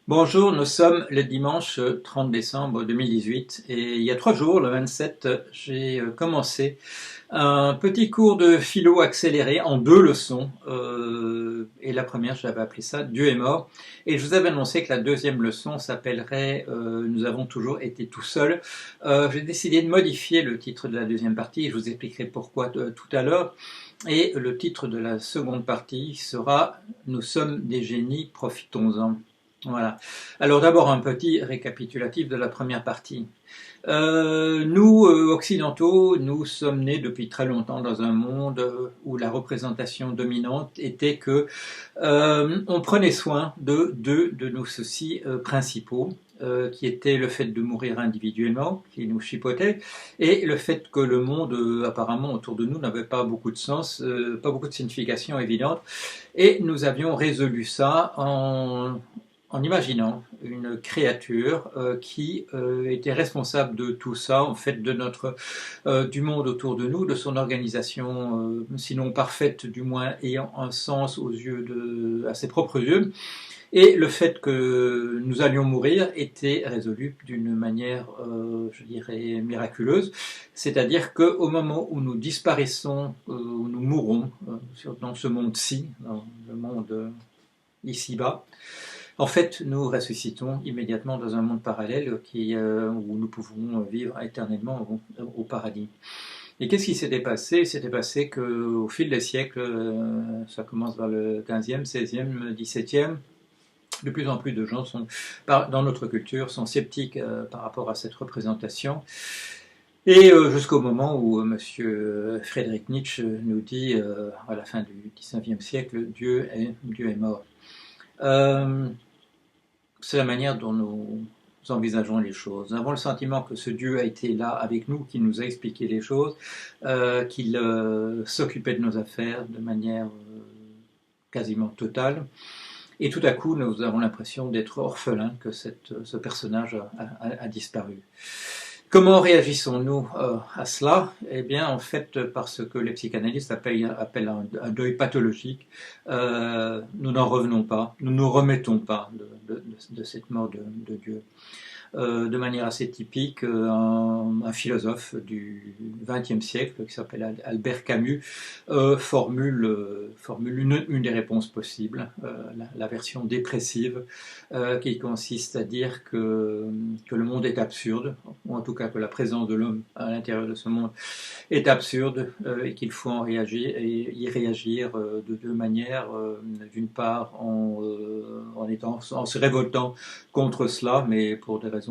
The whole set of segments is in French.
Bonjour, nous sommes le dimanche 30 décembre 2018 et il y a 3 jours, le 27, j'ai commencé un petit cours de philo accéléré en 2 leçons. Et la première, j'avais appelé ça Dieu est mort. Et je vous avais annoncé que la deuxième leçon s'appellerait Nous avons toujours été tout seuls. J'ai décidé de modifier le titre de la deuxième partie et je vous expliquerai pourquoi tout à l'heure. Et le titre de la seconde partie sera Nous sommes des génies, profitons-en. Voilà. Alors d'abord un petit récapitulatif de la première partie. Nous, occidentaux, nous sommes nés depuis très longtemps dans un monde où la représentation dominante était que on prenait soin de deux de nos soucis principaux, qui étaient le fait de mourir individuellement, qui nous chipotait, et le fait que le monde, apparemment, autour de nous n'avait pas beaucoup de sens, pas beaucoup de signification évidente, et nous avions résolu ça en imaginant une créature qui était responsable de tout ça, en fait, de du monde autour de nous, de son organisation, sinon parfaite, du moins ayant un sens à ses propres yeux. Et le fait que nous allions mourir était résolu d'une manière, je dirais, miraculeuse. C'est-à-dire qu'au moment où nous disparaissons, où nous mourrons dans ce monde-ci, dans le monde ici-bas, en fait, nous ressuscitons immédiatement dans un monde parallèle où nous pouvons vivre éternellement au paradis. Et qu'est-ce qui s'était passé? Il s'était passé qu'au fil des siècles, ça commence vers le 15e, 16e, 17e, de plus en plus de gens dans notre culture sont sceptiques par rapport à cette représentation. Et jusqu'au moment où Monsieur Friedrich Nietzsche nous dit, à la fin du 19e siècle, Dieu est mort. C'est la manière dont nous envisageons les choses. Nous avons le sentiment que ce Dieu a été là avec nous, qu'il nous a expliqué les choses, qu'il s'occupait de nos affaires de manière quasiment totale. Et tout à coup, nous avons l'impression d'être orphelins, que ce personnage a disparu. Comment réagissons-nous à cela? Eh bien, en fait, parce que les psychanalystes appellent un deuil pathologique, nous n'en revenons pas, nous ne nous remettons pas de cette mort de Dieu. De manière assez typique, un philosophe du XXe siècle qui s'appelle Albert Camus formule une des réponses possibles, la version dépressive, qui consiste à dire que le monde est absurde, ou en tout cas que la présence de l'homme à l'intérieur de ce monde est absurde, et qu'il faut y réagir de deux manières. D'une part en se révoltant contre cela, mais pour des raisons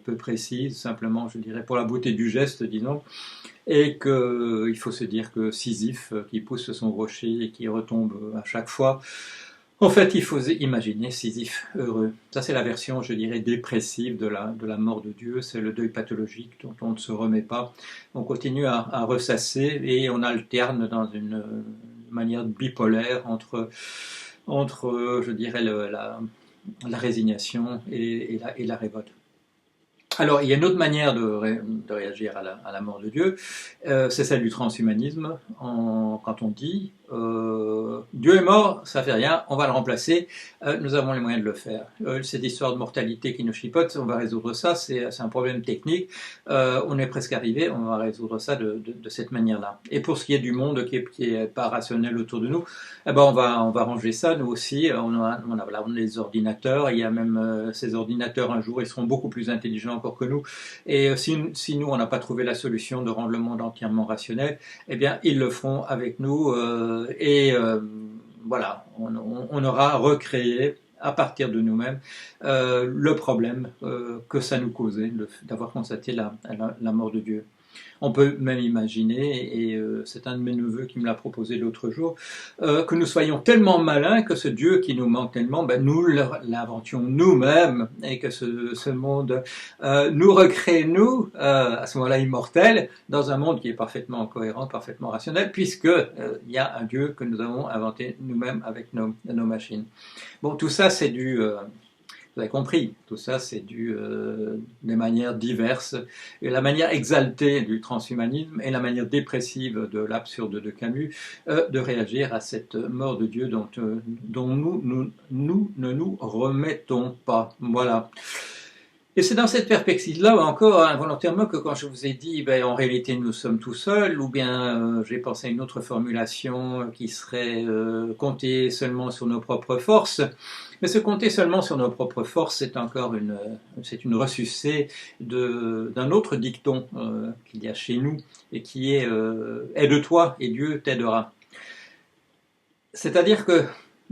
peu précises, simplement, je dirais, pour la beauté du geste, disons, et qu'il faut se dire que Sisyphe, qui pousse son rocher et qui retombe à chaque fois, en fait, il faut imaginer Sisyphe heureux. Ça, c'est la version, je dirais, dépressive de la mort de Dieu. C'est le deuil pathologique dont on ne se remet pas. On continue à ressasser et on alterne dans une manière bipolaire entre je dirais, la résignation et la révolte. Alors, il y a une autre manière de réagir à la mort de Dieu, c'est celle du transhumanisme, quand on dit Dieu est mort, ça fait rien, on va le remplacer, nous avons les moyens de le faire. Cette histoire de mortalité qui nous chipote, on va résoudre ça, c'est un problème technique, on est presque arrivé, on va résoudre ça de cette manière-là. Et pour ce qui est du monde qui est pas rationnel autour de nous, eh ben on va ranger ça, nous aussi, on a les ordinateurs, il y a même ces ordinateurs un jour, ils seront beaucoup plus intelligents encore que nous, et si nous on n'a pas trouvé la solution de rendre le monde entièrement rationnel, eh bien ils le feront avec nous, voilà, on aura recréé à partir de nous-mêmes le problème que ça nous causait d'avoir constaté la mort de Dieu. On peut même imaginer, et c'est un de mes neveux qui me l'a proposé l'autre jour, que nous soyons tellement malins que ce Dieu qui nous manque tellement, nous l'inventions nous-mêmes, et que ce monde nous recrée, nous, à ce moment-là immortels, dans un monde qui est parfaitement cohérent, parfaitement rationnel, puisque il y a un Dieu que nous avons inventé nous-mêmes avec nos machines. Bon, tout ça, c'est Vous avez compris, tout ça c'est dû des manières diverses. Et la manière exaltée du transhumanisme et la manière dépressive de l'absurde de Camus de réagir à cette mort de Dieu dont nous ne nous remettons pas. Voilà. Et c'est dans cette perspective-là, encore involontairement, que quand je vous ai dit, en réalité, nous sommes tout seuls, ou bien j'ai pensé à une autre formulation qui serait compter seulement sur nos propres forces. Mais ce compter seulement sur nos propres forces, c'est une ressucée d'un autre dicton qu'il y a chez nous, et qui est aide-toi et Dieu t'aidera. C'est-à-dire que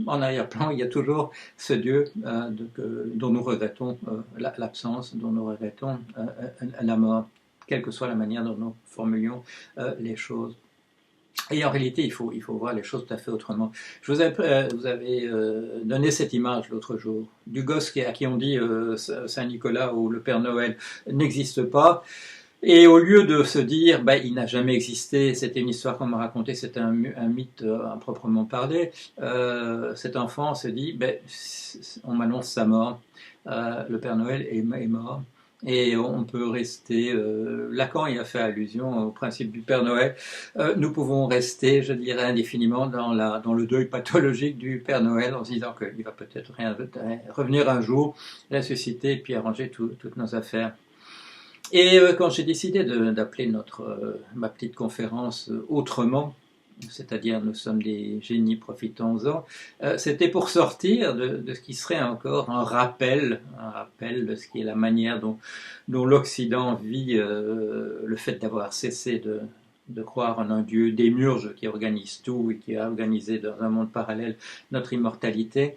en arrière-plan, il y a toujours ce Dieu dont nous regrettons l'absence, dont nous regrettons la mort, quelle que soit la manière dont nous formulions les choses. Et en réalité, il faut voir les choses tout à fait autrement. Vous avez donné cette image l'autre jour, du gosse à qui on dit Saint-Nicolas ou le Père Noël n'existe pas. Et au lieu de se dire, il n'a jamais existé, c'était une histoire qu'on m'a racontée, c'était un mythe à proprement parler, cet enfant se dit, on m'annonce sa mort, le Père Noël est mort, et on peut rester, Lacan y a fait allusion au principe du Père Noël, nous pouvons rester, je dirais, indéfiniment dans le deuil pathologique du Père Noël, en se disant qu'il va peut-être revenir un jour, ressusciter, et puis arranger toutes nos affaires. Et quand j'ai décidé d'appeler ma petite conférence autrement, c'est-à-dire nous sommes des génies, profitons-en, c'était pour sortir de ce qui serait encore un rappel de ce qui est la manière dont l'Occident vit le fait d'avoir cessé de croire en un Dieu démiurge qui organise tout et qui a organisé dans un monde parallèle notre immortalité.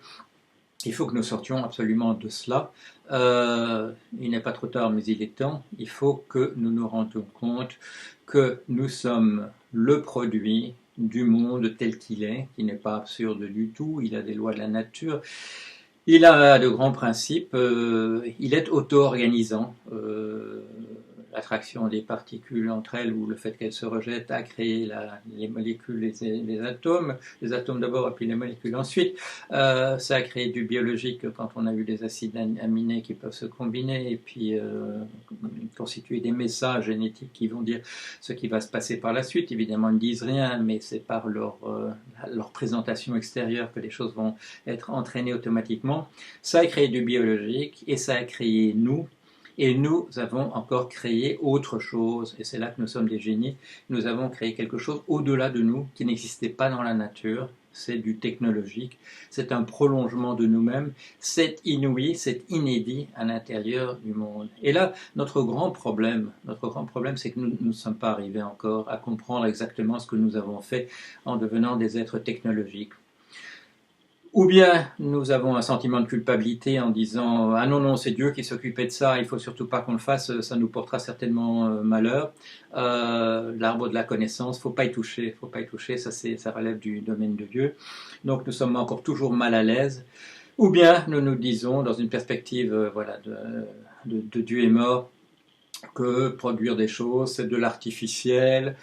Il faut que nous sortions absolument de cela. Il n'est pas trop tard, mais il est temps. Il faut que nous nous rendions compte que nous sommes le produit du monde tel qu'il est, qui n'est pas absurde du tout. Il a des lois de la nature. Il a de grands principes. Il est auto-organisant. L'attraction des particules entre elles ou le fait qu'elles se rejettent a créé les molécules, les atomes d'abord et puis les molécules ensuite. Ça a créé du biologique quand on a eu des acides aminés qui peuvent se combiner et puis constituer des messages génétiques qui vont dire ce qui va se passer par la suite. Évidemment, ils ne disent rien, mais c'est par leur présentation extérieure que les choses vont être entraînées automatiquement. Ça a créé du biologique et ça a créé nous. Et nous avons encore créé autre chose, et c'est là que nous sommes des génies, nous avons créé quelque chose au-delà de nous, qui n'existait pas dans la nature, c'est du technologique, c'est un prolongement de nous-mêmes, c'est inouï, c'est inédit à l'intérieur du monde. Et là, notre grand problème, c'est que nous ne sommes pas arrivés encore à comprendre exactement ce que nous avons fait en devenant des êtres technologiques. Ou bien nous avons un sentiment de culpabilité en disant « Ah non, c'est Dieu qui s'occupait de ça, il ne faut surtout pas qu'on le fasse, ça nous portera certainement malheur. L'arbre de la connaissance, il ne faut pas y toucher, ça relève du domaine de Dieu. » Donc nous sommes encore toujours mal à l'aise. Ou bien nous nous disons, dans une perspective de Dieu est mort, que produire des choses, c'est de l'artificiel,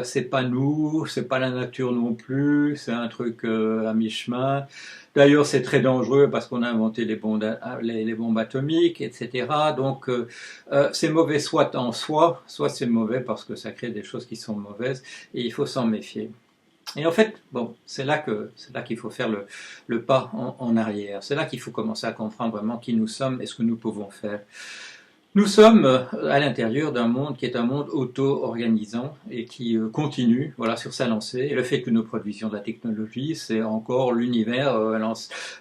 c'est pas nous, c'est pas la nature non plus, c'est un truc à mi-chemin. D'ailleurs, c'est très dangereux parce qu'on a inventé les bombes atomiques, etc. Donc, c'est mauvais soit en soi, soit c'est mauvais parce que ça crée des choses qui sont mauvaises et il faut s'en méfier. Et en fait, c'est là qu'il faut faire le pas en arrière. C'est là qu'il faut commencer à comprendre vraiment qui nous sommes et ce que nous pouvons faire. Nous sommes à l'intérieur d'un monde qui est un monde auto-organisant et qui continue sur sa lancée. Et le fait que nous produisions de la technologie, c'est encore l'univers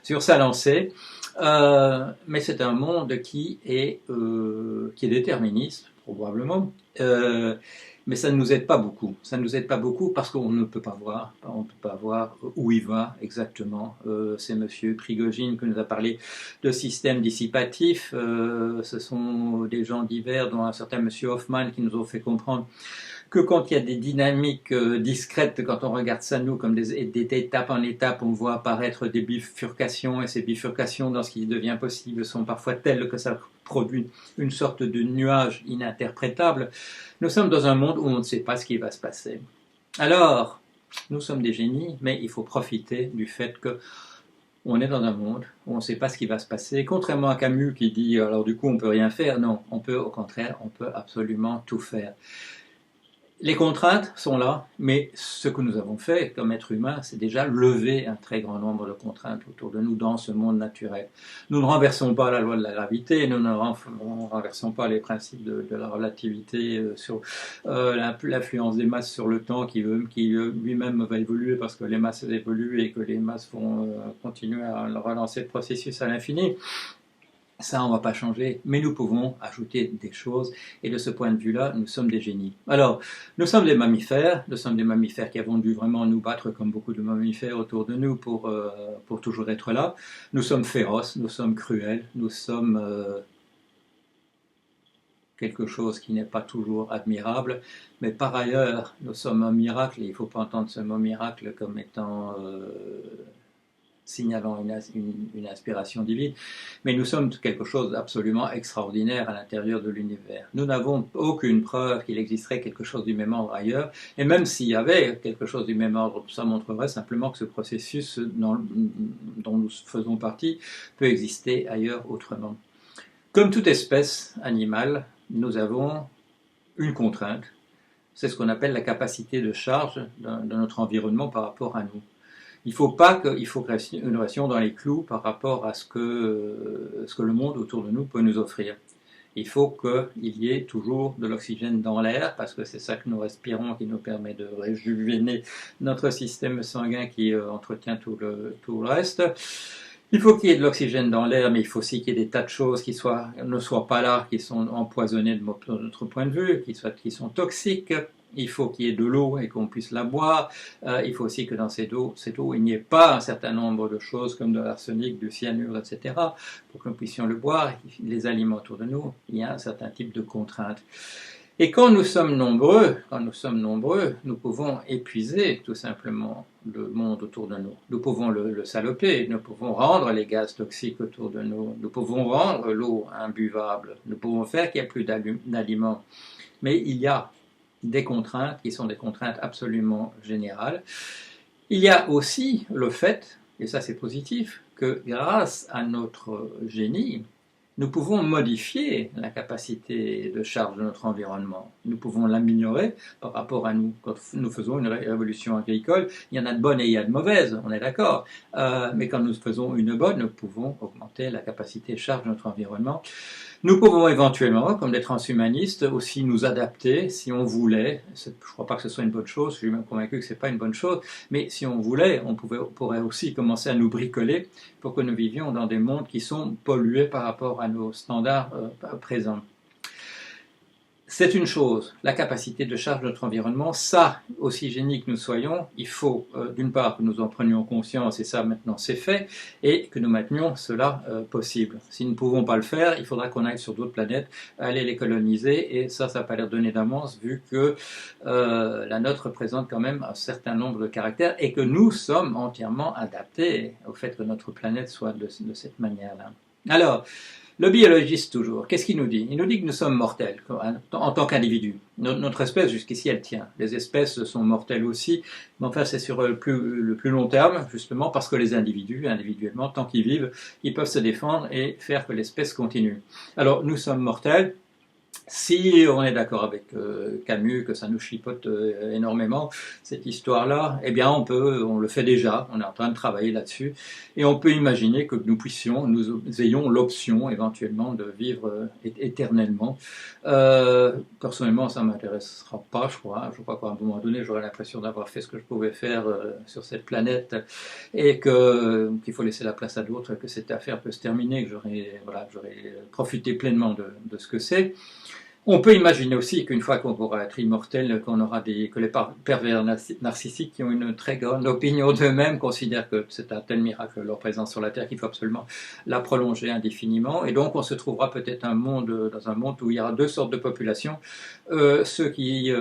sur sa lancée. Mais c'est un monde qui est déterministe, probablement. Mais ça ne nous aide pas beaucoup. Ça ne nous aide pas beaucoup parce qu'on ne peut pas voir. On ne peut pas voir où il va exactement. C'est monsieur Prigogine qui nous a parlé de système dissipatif. Ce sont des gens divers, dont un certain monsieur Hoffman, qui nous ont fait comprendre que quand il y a des dynamiques discrètes, quand on regarde ça nous comme d'étape en étape, on voit apparaître des bifurcations, et ces bifurcations, dans ce qui devient possible, sont parfois telles que ça produit une sorte de nuage ininterprétable. Nous sommes dans un monde où on ne sait pas ce qui va se passer. Alors, nous sommes des génies, mais il faut profiter du fait que où on est dans un monde où on ne sait pas ce qui va se passer. Contrairement à Camus qui dit alors du coup on peut rien faire, non, on peut au contraire, on peut absolument tout faire. Les contraintes sont là, mais ce que nous avons fait comme être humain, c'est déjà lever un très grand nombre de contraintes autour de nous dans ce monde naturel. Nous ne renversons pas la loi de la gravité, nous ne renversons pas les principes de la relativité sur l'influence des masses sur le temps qui lui-même va évoluer parce que les masses évoluent et que les masses vont continuer à relancer le processus à l'infini. Ça, on ne va pas changer, mais nous pouvons ajouter des choses, et de ce point de vue-là, nous sommes des génies. Alors, nous sommes des mammifères qui avons dû vraiment nous battre comme beaucoup de mammifères autour de nous pour toujours être là. Nous sommes féroces, nous sommes cruels, nous sommes quelque chose qui n'est pas toujours admirable, mais par ailleurs, nous sommes un miracle, et il ne faut pas entendre ce mot miracle comme étant signalant une inspiration divine, mais nous sommes quelque chose d'absolument extraordinaire à l'intérieur de l'univers. Nous n'avons aucune preuve qu'il existerait quelque chose du même ordre ailleurs, et même s'il y avait quelque chose du même ordre, ça montrerait simplement que ce processus dont nous faisons partie peut exister ailleurs autrement. Comme toute espèce animale, nous avons une contrainte, c'est ce qu'on appelle la capacité de charge de notre environnement par rapport à nous. Il faut que nous restions dans les clous par rapport à ce que le monde autour de nous peut nous offrir. Il faut qu'il y ait toujours de l'oxygène dans l'air, parce que c'est ça que nous respirons qui nous permet de réjuvéner notre système sanguin qui entretient tout le reste. Il faut qu'il y ait de l'oxygène dans l'air, mais il faut aussi qu'il y ait des tas de choses qui ne soient pas là, qui sont empoisonnées de notre point de vue, qui sont toxiques. Il faut qu'il y ait de l'eau et qu'on puisse la boire. Il faut aussi que dans cette eau, il n'y ait pas un certain nombre de choses comme de l'arsenic, du cyanure, etc. pour que nous puissions le boire. Les aliments autour de nous, il y a un certain type de contraintes. Et quand nous sommes nombreux, nous pouvons épuiser tout simplement le monde autour de nous. Nous pouvons le saloper, nous pouvons rendre les gaz toxiques autour de nous, nous pouvons rendre l'eau imbuvable, nous pouvons faire qu'il n'y ait plus d'aliments. Mais il y a des contraintes qui sont des contraintes absolument générales. Il y a aussi le fait, et ça c'est positif, que grâce à notre génie, nous pouvons modifier la capacité de charge de notre environnement. Nous pouvons l'améliorer par rapport à nous. Quand nous faisons une révolution agricole, il y en a de bonnes et il y a de mauvaises, on est d'accord. Mais quand nous faisons une bonne, nous pouvons augmenter la capacité de charge de notre environnement. Nous pouvons éventuellement, comme des transhumanistes, aussi nous adapter si on voulait. Je ne crois pas que ce soit une bonne chose, je suis même convaincu que ce n'est pas une bonne chose, mais si on voulait, on pourrait aussi commencer à nous bricoler pour que nous vivions dans des mondes qui sont pollués par rapport à nos standards présents. C'est une chose, la capacité de charge de notre environnement, ça, aussi génie que nous soyons, il faut d'une part que nous en prenions conscience, et ça maintenant c'est fait, et que nous maintenions cela possible. Si nous ne pouvons pas le faire, il faudra qu'on aille sur d'autres planètes, aller les coloniser, et ça n'a pas l'air donné d'avance, vu que la nôtre présente quand même un certain nombre de caractères, et que nous sommes entièrement adaptés au fait que notre planète soit de cette manière-là. Alors, le biologiste, toujours, qu'est-ce qu'il nous dit? Il nous dit que nous sommes mortels en tant qu'individus. Notre espèce, jusqu'ici, elle tient. Les espèces sont mortelles aussi, mais enfin, c'est sur le plus long terme, justement, parce que les individus, individuellement, tant qu'ils vivent, ils peuvent se défendre et faire que l'espèce continue. Alors, nous sommes mortels. Si on est d'accord avec Camus, que ça nous chipote énormément, cette histoire-là, eh bien on le fait déjà, on est en train de travailler là-dessus, et on peut imaginer que nous ayons l'option éventuellement de vivre éternellement. Personnellement, ça ne m'intéressera pas, je crois. Je crois qu'à un moment donné, j'aurais l'impression d'avoir fait ce que je pouvais faire sur cette planète, et qu'il faut laisser la place à d'autres, que cette affaire peut se terminer, que j'aurais profité pleinement de ce que c'est. On peut imaginer aussi qu'une fois qu'on pourra être immortel, que les pervers narcissiques qui ont une très grande opinion d'eux-mêmes considèrent que c'est un tel miracle leur présence sur la Terre qu'il faut absolument la prolonger indéfiniment. Et donc on se trouvera peut-être dans un monde où il y aura deux sortes de populations. Ceux qui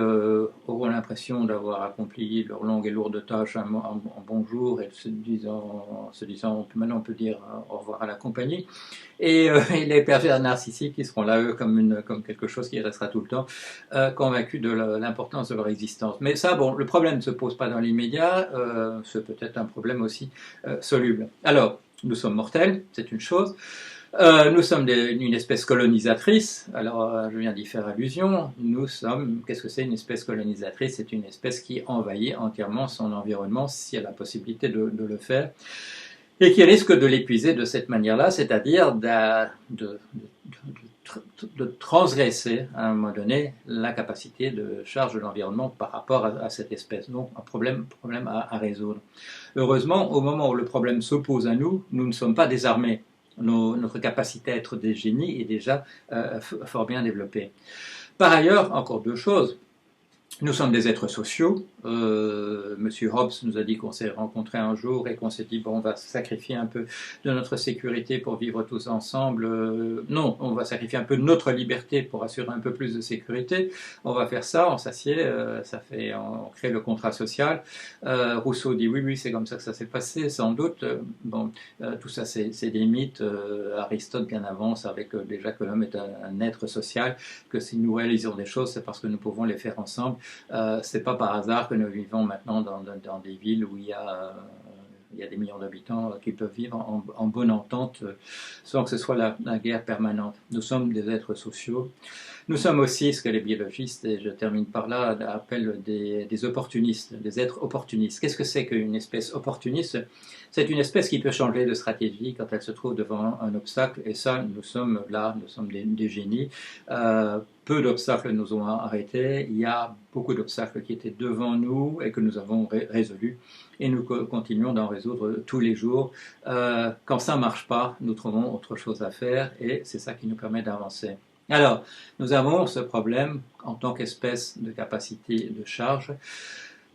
auront l'impression d'avoir accompli leur longue et lourde tâche en bon jour et se disant maintenant on peut dire au revoir à la compagnie. Et les pervers narcissiques qui seront là, eux, comme quelque chose qui restera tout le temps, convaincus de l'importance de leur existence. Mais ça, bon, le problème ne se pose pas dans l'immédiat, c'est peut-être un problème aussi soluble. Alors, Nous sommes mortels, c'est une chose. Nous sommes une espèce colonisatrice. Alors, je viens d'y faire allusion. Nous sommes, qu'est-ce que c'est une espèce colonisatrice? C'est une espèce qui envahit entièrement son environnement si elle a la possibilité de le faire et qui risque de l'épuiser de cette manière-là, c'est-à-dire de transgresser à un moment donné la capacité de charge de l'environnement par rapport à cette espèce. Donc, un problème à résoudre. Heureusement, au moment où le problème s'oppose à nous, nous ne sommes pas désarmés. Notre capacité à être des génies est déjà fort bien développée. Par ailleurs, encore deux choses. Nous sommes des êtres sociaux. Monsieur Hobbes nous a dit qu'on s'est rencontrés un jour et qu'on s'est dit bon, on va sacrifier un peu de notre sécurité pour vivre tous ensemble. Non, on va sacrifier un peu de notre liberté pour assurer un peu plus de sécurité. On va faire ça, on s'assied, on crée le contrat social. Rousseau dit oui, c'est comme ça que ça s'est passé, sans doute. Bon, tout ça, c'est des mythes. Aristote bien avance avec déjà que l'homme est un être social, que si nous réalisons des choses, c'est parce que nous pouvons les faire ensemble. C'est pas par hasard que nous vivons maintenant dans des villes où il y a des millions d'habitants qui peuvent vivre en bonne entente sans que ce soit la guerre permanente. Nous sommes des êtres sociaux. Nous sommes aussi ce que les biologistes, et je termine par là, appellent des opportunistes, des êtres opportunistes. Qu'est-ce que c'est qu'une espèce opportuniste? C'est une espèce qui peut changer de stratégie quand elle se trouve devant un obstacle, et ça, nous sommes là, nous sommes des génies. Peu d'obstacles nous ont arrêtés, il y a beaucoup d'obstacles qui étaient devant nous et que nous avons résolus, et nous continuons d'en résoudre tous les jours. Quand ça ne marche pas, nous trouvons autre chose à faire, et c'est ça qui nous permet d'avancer. Alors, nous avons ce problème en tant qu'espèce de capacité de charge.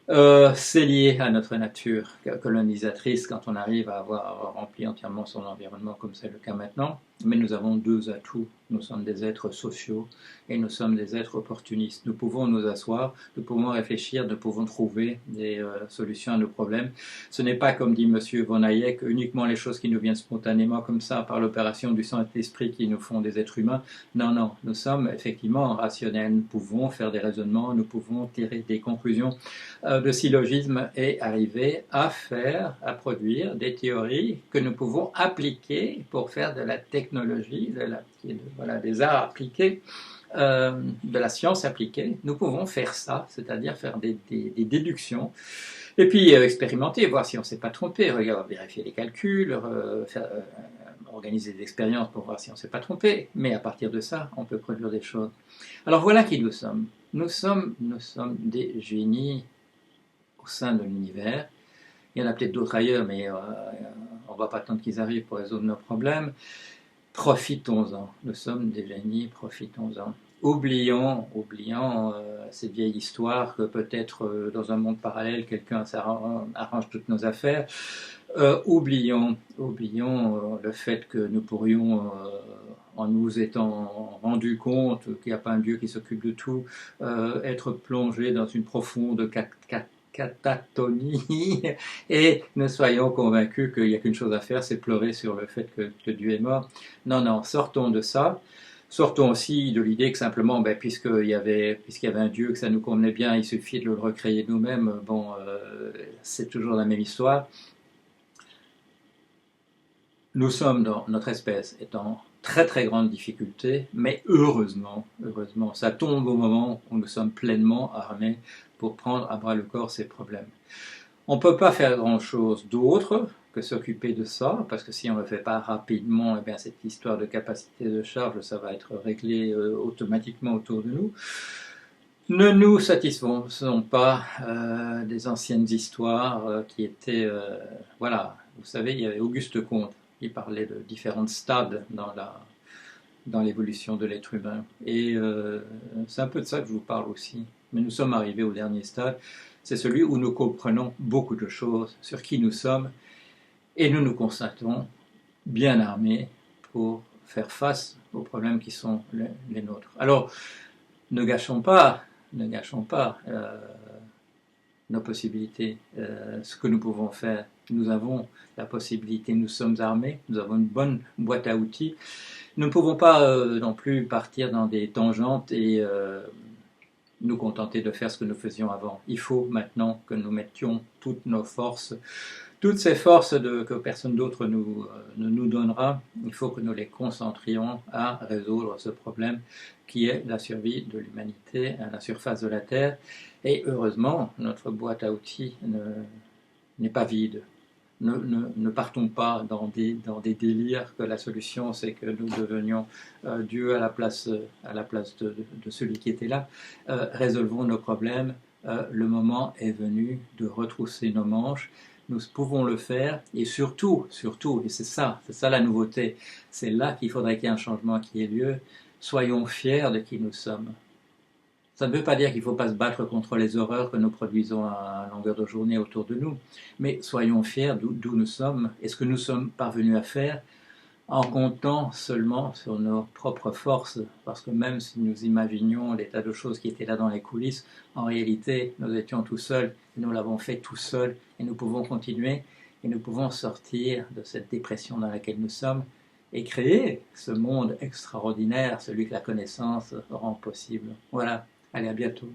C'est lié à notre nature colonisatrice quand on arrive à avoir rempli entièrement son environnement comme c'est le cas maintenant. Mais nous avons deux atouts. Nous sommes des êtres sociaux et nous sommes des êtres opportunistes. Nous pouvons nous asseoir, nous pouvons réfléchir, nous pouvons trouver des solutions à nos problèmes. Ce n'est pas, comme dit M. von Hayek, uniquement les choses qui nous viennent spontanément comme ça par l'opération du Saint-Esprit qui nous font des êtres humains. Non, nous sommes effectivement rationnels. Nous pouvons faire des raisonnements, nous pouvons tirer des conclusions de syllogisme et arriver à produire des théories que nous pouvons appliquer pour faire de la technologie, des arts appliqués, de la science appliquée. Nous pouvons faire ça, c'est-à-dire faire des déductions, et puis expérimenter, voir si on ne s'est pas trompé, vérifier les calculs, organiser des expériences pour voir si on ne s'est pas trompé, mais à partir de ça, on peut produire des choses. Alors voilà qui nous sommes. Nous sommes des génies au sein de l'univers. Il y en a peut-être d'autres ailleurs, mais on ne va pas attendre qu'ils arrivent pour résoudre nos problèmes. Profitons-en. Nous sommes des génies, profitons-en. Oublions cette vieille histoire que peut-être dans un monde parallèle, quelqu'un arrange toutes nos affaires. Oublions le fait que nous pourrions, en nous étant rendus compte qu'il n'y a pas un Dieu qui s'occupe de tout, être plongés dans une profonde catatonie, et nous soyons convaincus qu'il n'y a qu'une chose à faire, c'est pleurer sur le fait que Dieu est mort. Non, sortons de ça. Sortons aussi de l'idée que simplement, puisqu'il y avait un Dieu, que ça nous convenait bien, il suffit de le recréer nous-mêmes. Bon, c'est toujours la même histoire. Nous sommes, dans notre espèce, est en très très grande difficulté, mais heureusement, ça tombe au moment où nous sommes pleinement armés pour prendre à bras le corps ces problèmes. On ne peut pas faire grand-chose d'autre que s'occuper de ça, parce que si on ne le fait pas rapidement, cette histoire de capacité de charge, ça va être réglé automatiquement autour de nous. Ne nous satisfaisons pas des anciennes histoires qui étaient... voilà, vous savez, il y avait Auguste Comte qui parlait de différents stades dans l'évolution de l'être humain. Et c'est un peu de ça que je vous parle aussi. Mais nous sommes arrivés au dernier stade, c'est celui où nous comprenons beaucoup de choses sur qui nous sommes et nous nous constatons bien armés pour faire face aux problèmes qui sont les nôtres. Alors, ne gâchons pas nos possibilités, ce que nous pouvons faire. Nous avons la possibilité, nous sommes armés, nous avons une bonne boîte à outils. Nous ne pouvons pas non plus partir dans des tangentes et nous contenter de faire ce que nous faisions avant. Il faut maintenant que nous mettions toutes nos forces, Toutes ces forces que personne d'autre ne nous donnera, il faut que nous les concentrions à résoudre ce problème qui est la survie de l'humanité à la surface de la Terre. Et heureusement, notre boîte à outils n'est pas vide. Ne partons pas dans des délires que la solution c'est que nous devenions Dieu à la place de celui qui était là. Résolvons nos problèmes. Le moment est venu de retrousser nos manches. Nous pouvons le faire et surtout, et c'est ça la nouveauté, c'est là qu'il faudrait qu'il y ait un changement qui ait lieu. Soyons fiers de qui nous sommes. Ça ne veut pas dire qu'il ne faut pas se battre contre les horreurs que nous produisons à longueur de journée autour de nous, mais soyons fiers d'où nous sommes et ce que nous sommes parvenus à faire en comptant seulement sur nos propres forces, parce que même si nous imaginions des tas de choses qui étaient là dans les coulisses, en réalité, nous étions tout seuls, et nous l'avons fait tout seuls, et nous pouvons continuer, et nous pouvons sortir de cette dépression dans laquelle nous sommes, et créer ce monde extraordinaire, celui que la connaissance rend possible. Voilà, allez, à bientôt.